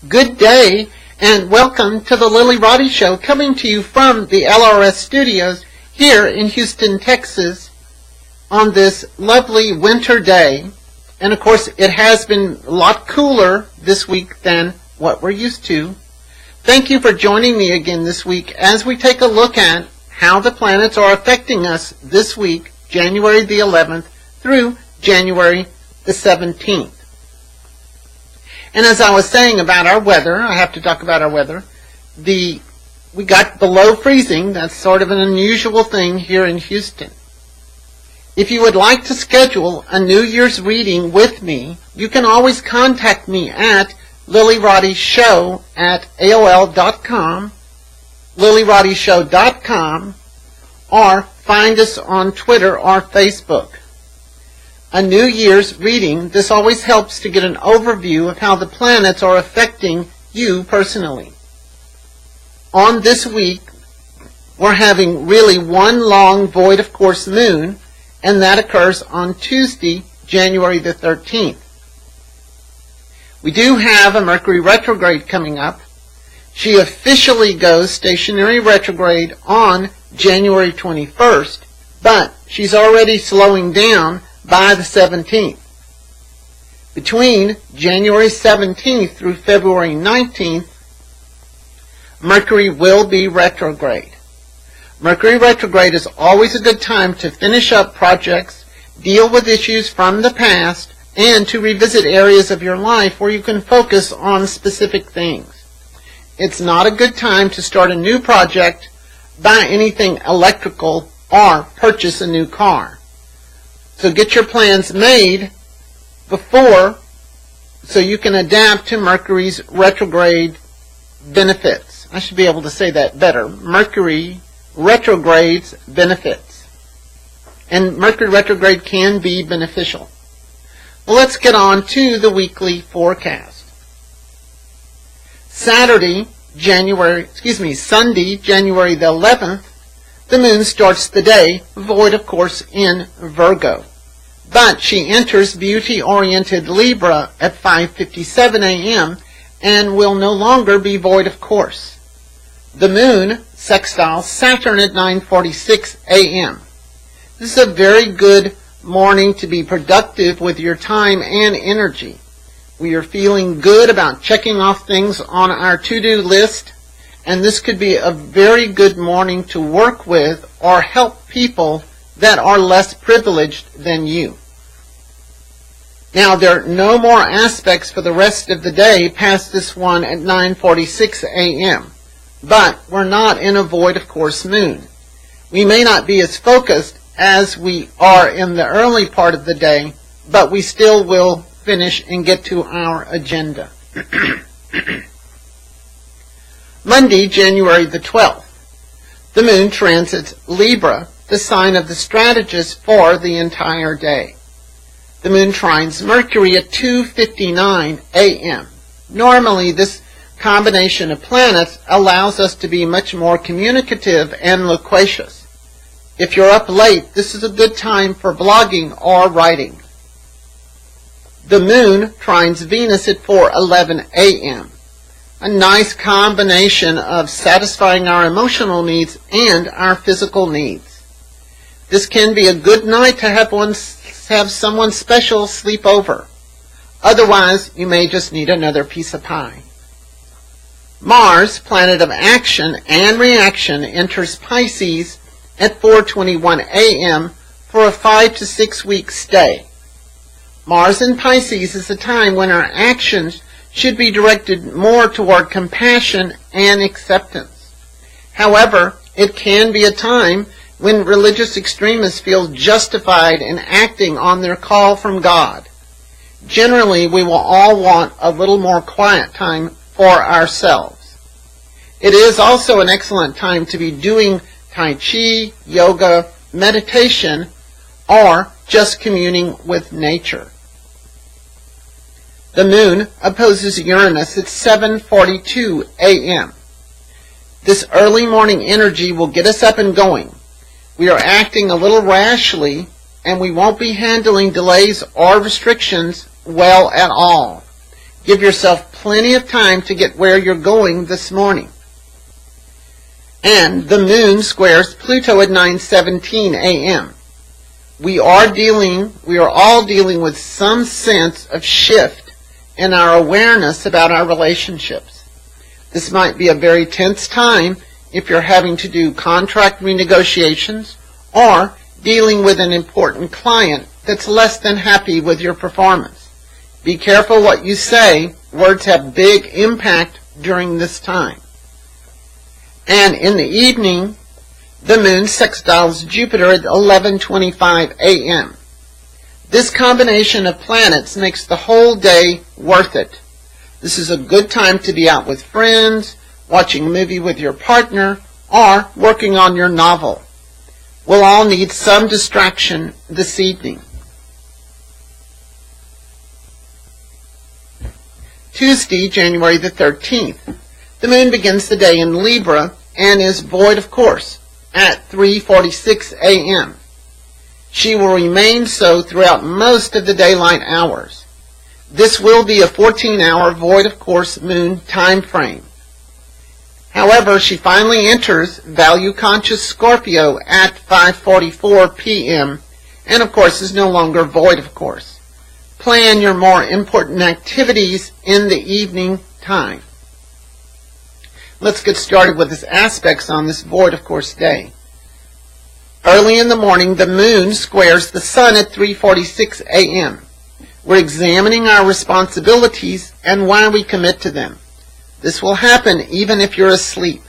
Good day, and welcome to the Lilly Roddy Show, coming to you from the LRS studios here in Houston, Texas, on this lovely winter day. And of course, it has been a lot cooler this week than what we're used to. Thank you for joining me again this week as we take a look at how the planets are affecting us this week, January the 11th through January the 17th. And as I was saying about our weather, I have to talk about our weather. We got below freezing. That's sort of an unusual thing here in Houston. If you would like to schedule a New Year's reading with me, you can always contact me at Lillyroddyshow at AOL.com, Lillyroddyshow.com, or find us on Twitter or Facebook. A New Year's reading, this always helps to get an overview of how the planets are affecting you personally. On this week, we're having really one long void of course moon, and that occurs on Tuesday, January the 13th. We do have a Mercury retrograde coming up. She officially goes stationary retrograde on January 21st, but she's already slowing down by the 17th. Between January 17th through February 19th, Mercury will be retrograde. Mercury retrograde is always a good time to finish up projects, deal with issues from the past, and to revisit areas of your life where you can focus on specific things. It's not a good time to start a new project, buy anything electrical, or purchase a new car. So get your plans made before so you can adapt to Mercury's retrograde benefits. I should be able to say that better. Mercury retrograde's benefits. And Mercury retrograde can be beneficial. Well, let's get on to the weekly forecast. Sunday, January the 11th, the moon starts the day, void of course in Virgo. But she enters beauty-oriented Libra at 5:57 a.m. and will no longer be void of course. The moon sextiles Saturn at 9:46 a.m. This is a very good morning to be productive with your time and energy. We are feeling good about checking off things on our to-do list, and this could be a very good morning to work with or help people that are less privileged than you. Now, there are no more aspects for the rest of the day past this one at 9:46 a.m., but we're not in a void of course moon. We may not be as focused as we are in the early part of the day, but we still will finish and get to our agenda. Monday, January the 12th, the moon transits Libra, the sign of the strategist, for the entire day. The moon trines Mercury at 2:59 a.m. Normally, this combination of planets allows us to be much more communicative and loquacious. If you're up late, this is a good time for blogging or writing. The moon trines Venus at 4:11 a.m. A nice combination of satisfying our emotional needs and our physical needs. This can be a good night to have someone special sleep over. Otherwise, you may just need another piece of pie. Mars, planet of action and reaction, enters Pisces at 4:21 a.m. for a 5 to 6 week stay. Mars in Pisces is a time when our actions should be directed more toward compassion and acceptance. However, it can be a time when religious extremists feel justified in acting on their call from God. Generally, we will all want a little more quiet time for ourselves. It is also an excellent time to be doing Tai Chi, yoga, meditation, or just communing with nature. The moon opposes Uranus at 7:42 a.m. This early morning energy will get us up and going. We are acting a little rashly, and we won't be handling delays or restrictions well at all. Give yourself plenty of time to get where you're going this morning. And the moon squares Pluto at 9:17 a.m. We are all dealing with some sense of shift in our awareness about our relationships. This might be a very tense time if you're having to do contract renegotiations or dealing with an important client that's less than happy with your performance. Be careful what you say. Words have big impact during this time. And in the evening, the moon sextiles Jupiter at 11:25 a.m. This combination of planets makes the whole day worth it. This is a good time to be out with friends, watching a movie with your partner, or working on your novel. We'll all need some distraction this evening. Tuesday, January the 13th. The moon begins the day in Libra and is void of course at 3:46 a.m. She will remain so throughout most of the daylight hours. This will be a 14-hour void of course moon time frame. However, she finally enters value-conscious Scorpio at 5:44 p.m. and of course is no longer void of course. Plan your more important activities in the evening time. Let's get started with its aspects on this void of course day. Early in the morning, the moon squares the sun at 3:46 a.m. We're examining our responsibilities and why we commit to them. This will happen even if you're asleep.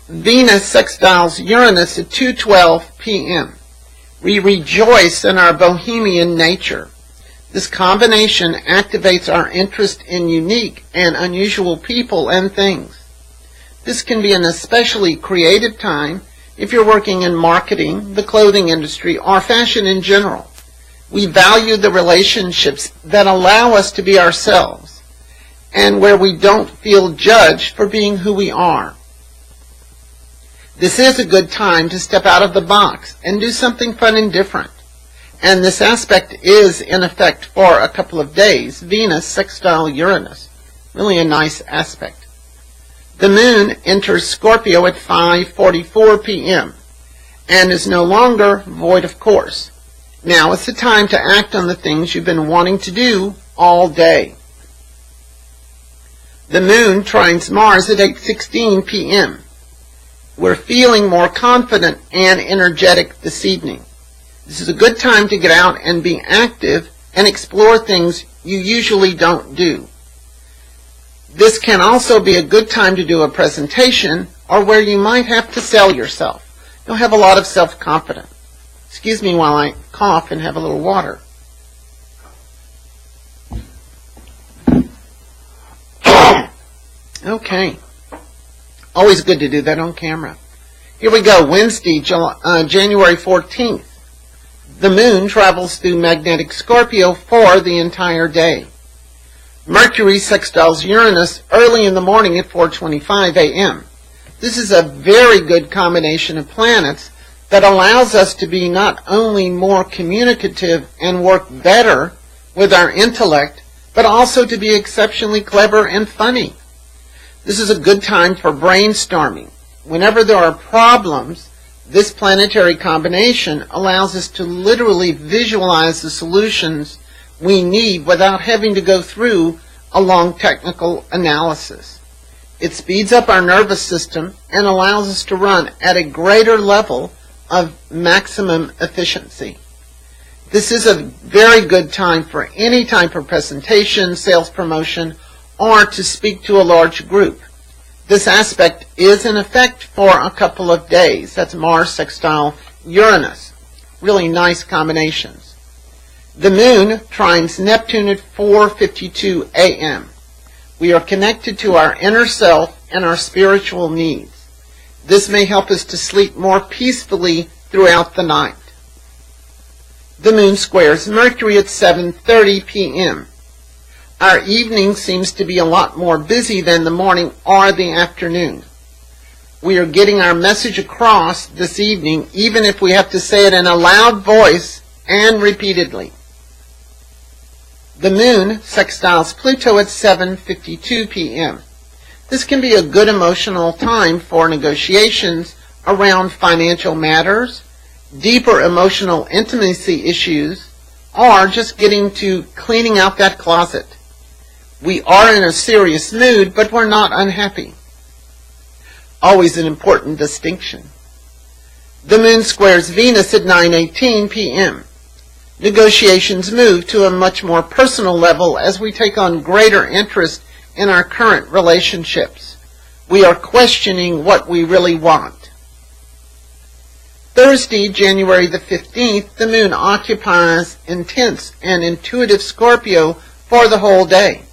Venus sextiles Uranus at 2:12 p.m. We rejoice in our bohemian nature. This combination activates our interest in unique and unusual people and things. This can be an especially creative time if you're working in marketing, the clothing industry, or fashion in general. We value the relationships that allow us to be ourselves and where we don't feel judged for being who we are. This is a good time to step out of the box and do something fun and different. And this aspect is in effect for a couple of days. Venus sextile Uranus. Really a nice aspect. The moon enters Scorpio at 5:44 p.m. and is no longer void of course. Now is the time to act on the things you've been wanting to do all day. The moon trines Mars at 8:16 p.m. We're feeling more confident and energetic this evening. This is a good time to get out and be active and explore things you usually don't do. This can also be a good time to do a presentation or where you might have to sell yourself. You'll have a lot of self-confidence. Excuse me while I cough and have a little water. Okay. Always good to do that on camera. Here we go. Wednesday, January 14th. The moon travels through magnetic Scorpio for the entire day. Mercury sextiles Uranus early in the morning at 4:25 a.m. This is a very good combination of planets that allows us to be not only more communicative and work better with our intellect, but also to be exceptionally clever and funny. This is a good time for brainstorming. Whenever there are problems, this planetary combination allows us to literally visualize the solutions we need without having to go through a long technical analysis. It speeds up our nervous system and allows us to run at a greater level of maximum efficiency. This is a very good time for any type of presentation, sales promotion, or to speak to a large group. This aspect is in effect for a couple of days. That's Mars sextile Uranus. Really nice combinations. The moon trines Neptune at 4:52 a.m. We are connected to our inner self and our spiritual needs. This may help us to sleep more peacefully throughout the night. The moon squares Mercury at 7:30 p.m. Our evening seems to be a lot more busy than the morning or the afternoon. We are getting our message across this evening, even if we have to say it in a loud voice and repeatedly. The moon sextiles Pluto at 7:52 p.m. This can be a good emotional time for negotiations around financial matters, deeper emotional intimacy issues, or just getting to cleaning out that closet. We are in a serious mood, but we're not unhappy. Always an important distinction. The moon squares Venus at 9:18 p.m. Negotiations move to a much more personal level as we take on greater interest in our current relationships. We are questioning what we really want. Thursday, January the 15th, the moon occupies intense and intuitive Scorpio for the whole day.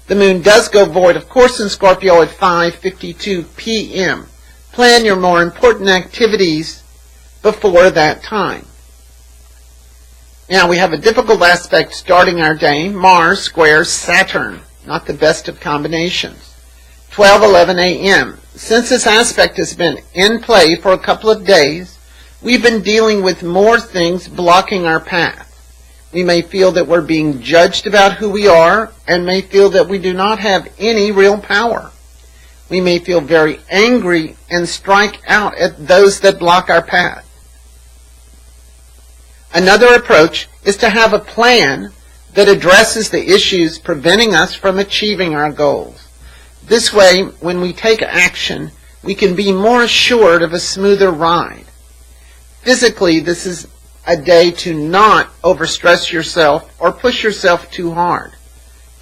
The moon does go void, of course, in Scorpio at 5:52 p.m. Plan your more important activities before that time. Now we have a difficult aspect starting our day. Mars squares Saturn, not the best of combinations. 12:11 a.m. Since this aspect has been in play for a couple of days, we've been dealing with more things blocking our path. We may feel that we're being judged about who we are and may feel that we do not have any real power. We may feel very angry and strike out at those that block our path. Another approach is to have a plan that addresses the issues preventing us from achieving our goals. This way, when we take action, we can be more assured of a smoother ride. Physically, this is a day to not overstress yourself or push yourself too hard.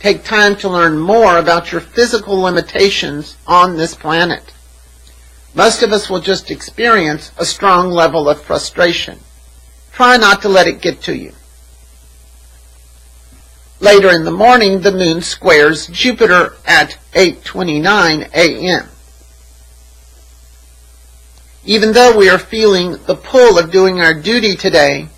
Take time to learn more about your physical limitations on this planet. Most of us will just experience a strong level of frustration. Try not to let it get to you. Later in the morning, the moon squares Jupiter at 8:29 a.m. Even though we are feeling the pull of doing our duty today,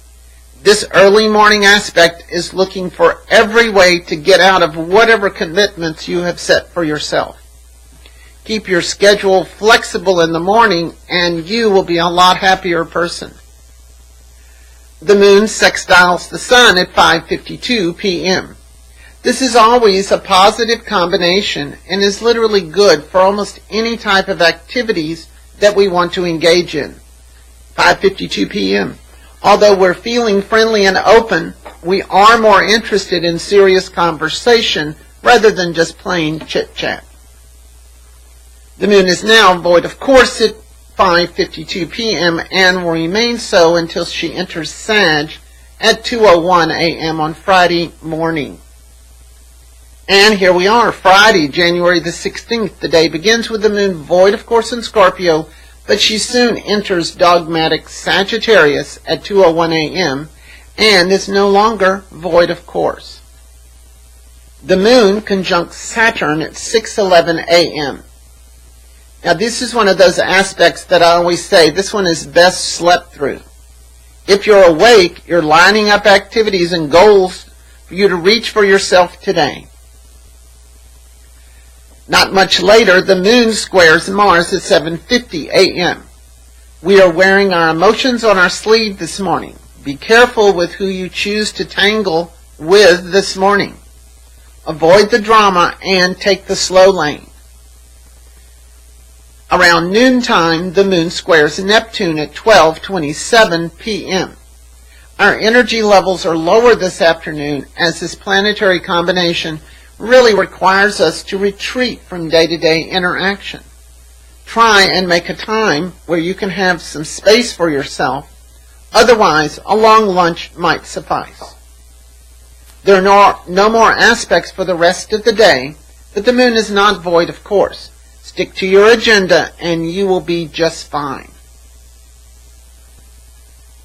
this early morning aspect is looking for every way to get out of whatever commitments you have set for yourself. Keep your schedule flexible in the morning and you will be a lot happier person. The moon sextiles the sun at 5:52 p.m. This is always a positive combination and is literally good for almost any type of activities that we want to engage in. 5:52 p.m. Although we're feeling friendly and open, we are more interested in serious conversation rather than just plain chit-chat. The moon is now void, of course, at 5:52 p.m. and will remain so until she enters Sag at 2:01 a.m. on Friday morning. And here we are, Friday, January the 16th. The day begins with the moon void, of course, in Scorpio, but she soon enters dogmatic Sagittarius at 2:01 a.m. and is no longer void, of course. The moon conjuncts Saturn at 6:11 a.m. Now, this is one of those aspects that I always say, this one is best slept through. If you're awake, you're lining up activities and goals for you to reach for yourself today. Not much later, the moon squares Mars at 7:50 a.m. We are wearing our emotions on our sleeve this morning. Be careful with who you choose to tangle with this morning. Avoid the drama and take the slow lane. Around noontime, the moon squares Neptune at 12:27 p.m. Our energy levels are lower this afternoon as this planetary combination really requires us to retreat from day-to-day interaction. Try and make a time where you can have some space for yourself. Otherwise, a long lunch might suffice. There are no more aspects for the rest of the day, but the moon is not void, of course. Stick to your agenda and you will be just fine.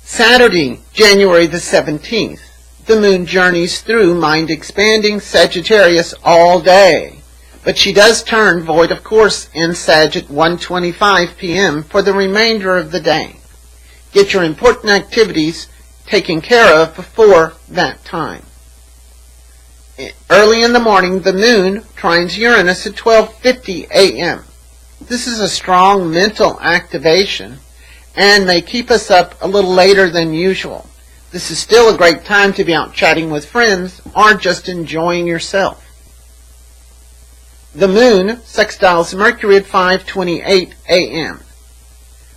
Saturday, January the 17th. The moon journeys through mind-expanding Sagittarius all day, but she does turn void, of course, in Sag at 1:25 p.m. for the remainder of the day. Get your important activities taken care of before that time. Early in the morning, the moon trines Uranus at 12:50 a.m. This is a strong mental activation and may keep us up a little later than usual. This is still a great time to be out chatting with friends or just enjoying yourself. The moon sextiles Mercury at 5:28 a.m.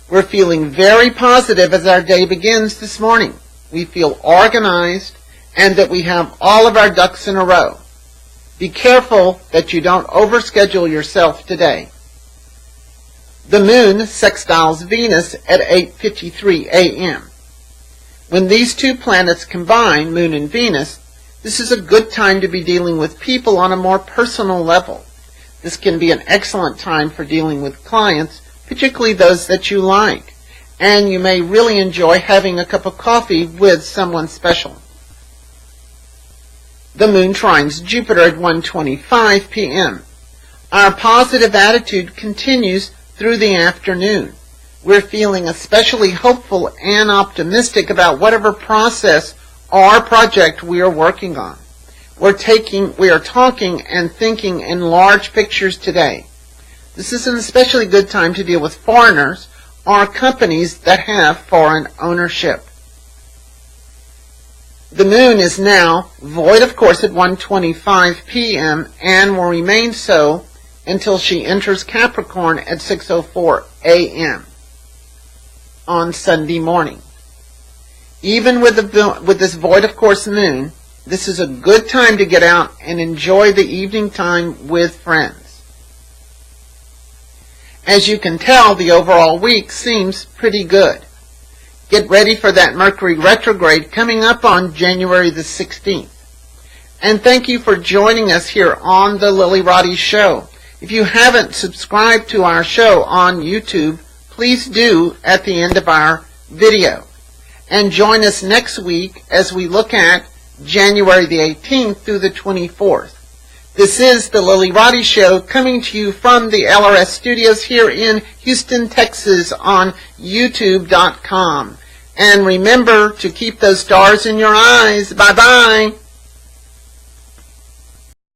We're feeling very positive as our day begins this morning. We feel organized and that we have all of our ducks in a row. Be careful that you don't overschedule yourself today. The moon sextiles Venus at 8:53 a.m. When these two planets combine, Moon and Venus, this is a good time to be dealing with people on a more personal level. This can be an excellent time for dealing with clients, particularly those that you like, and you may really enjoy having a cup of coffee with someone special. The moon trines Jupiter at 1:25 p.m. Our positive attitude continues through the afternoon. We're feeling especially hopeful and optimistic about whatever process or project we are working on. We are talking and thinking in large pictures today. This is an especially good time to deal with foreigners or companies that have foreign ownership. The moon is now void of course at 1:25 p.m. and will remain so until she enters Capricorn at 6:04 a.m. on Sunday morning. Even with this void of course moon, this is a good time to get out and enjoy the evening time with friends. As you can tell, the overall week seems pretty good. Get ready for that Mercury retrograde coming up on January the 16th. And thank you for joining us here on the Lilly Roddy Show. If you haven't subscribed to our show on YouTube, please do at the end of our video. And join us next week as we look at January the 18th through the 24th. This is the Lilly Roddy Show coming to you from the LRS studios here in Houston, Texas on YouTube.com. And remember to keep those stars in your eyes. Bye-bye.